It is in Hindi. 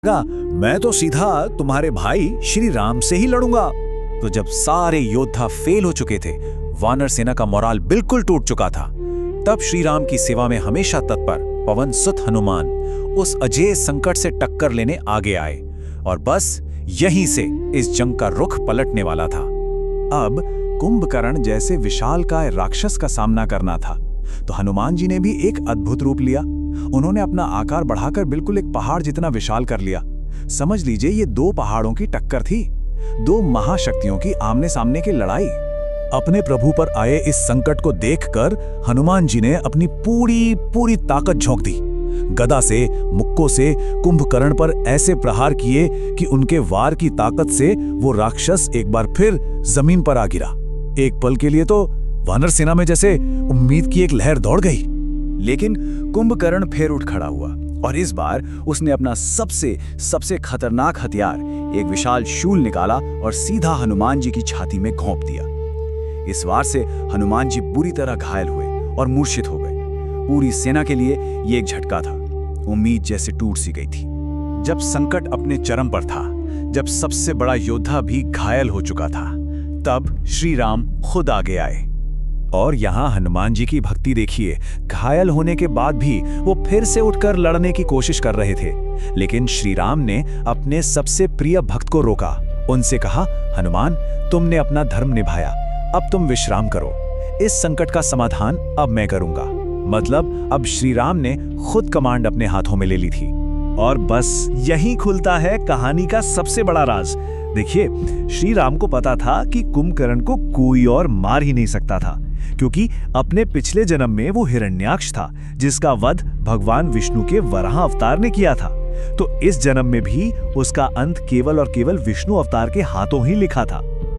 मैं तो सीधा तुम्हारे भाई श्री राम से ही लड़ूंगा। तो जब सारे योद्धा फेल हो चुके थे, वानर सेना का मोराल बिल्कुल टूट चुका था, तब श्री राम की सेवा में हमेशा तत्पर पवन सुत हनुमान उस अजेय संकट से टक्कर लेने आगे आए और बस यहीं से इस जंग का रुख पलटने वाला था। अब कुंभकर्ण जैसे विशालकाय राक्षस का सामना करना था, तो हनुमान जी ने भी एक अद्भुत रूप लिया। उन्होंने अपना आकार बढ़ाकर बिल्कुल एक पहाड़ जितना विशाल कर लिया। समझ लीजिए ये दो पहाड़ों की टक्कर थी, दो महाशक्तियों की आमने सामने की लड़ाई। अपने प्रभु पर आए इस संकट को देखकर हनुमान जी ने अपनी पूरी ताकत झोंक दी। गदा से, मुक्कों से कुंभकर्ण पर ऐसे प्रहार किए कि उनके वार की ताकत से वो राक्षस एक बार फिर जमीन पर आ गिरा। एक पल के लिए तो वानर सेना में जैसे उम्मीद की एक लहर दौड़ गई। लेकिन कुंभकर्ण फिर उठ खड़ा हुआ और इस बार उसने अपना सबसे खतरनाक हथियार, एक विशाल शूल निकाला और सीधा हनुमान जी की छाती में घोंप दिया। इस वार से हनुमान जी बुरी तरह घायल हुए और मूर्छित हो गए। पूरी सेना के लिए ये एक झटका था, उम्मीद जैसे टूट सी गई थी। जब संकट अपने चरम पर था, जब सबसे बड़ा योद्धा भी घायल हो चुका था, तब श्री राम खुद आगे आए। और यहाँ हनुमान जी की भक्ति देखिए, घायल होने के बाद भी वो फिर से उठकर लड़ने की कोशिश कर रहे थे। लेकिन श्री राम ने अपने सबसे प्रिय भक्त को रोका, उनसे कहा, हनुमान, तुमने अपना धर्म निभाया, अब तुम विश्राम करो। इस संकट का समाधान अब मैं करूंगा। मतलब अब श्री राम ने खुद कमांड अपने हाथों में ले ली थी। और बस यहीं खुलता है कहानी का सबसे बड़ा राज। देखिए, श्री राम को पता था कि कुंभकर्ण को कोई और मार ही नहीं सकता था, क्योंकि अपने पिछले जन्म में वो हिरण्याक्ष था, जिसका वध भगवान विष्णु के वराह अवतार ने किया था। तो इस जन्म में भी उसका अंत केवल और केवल विष्णु अवतार के हाथों ही लिखा था।